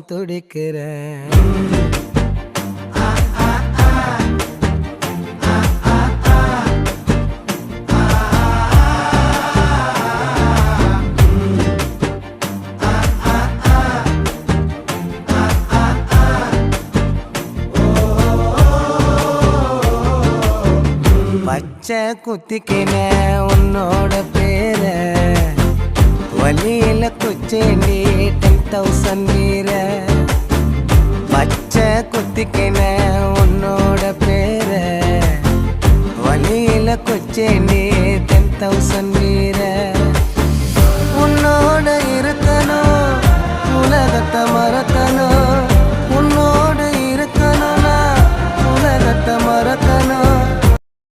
துடிக்கிறேன். பச்சை குத்திக்கின உன்னோட பேர வலியில குச்சேண்டி 10,000 வீர. பச்சை குத்திக்கின உன்னோட பேர வலியில குச்சேண்டி 10,000 வீர. உன்னோட இருக்கணும், உலகத்தை மறக்கணும்,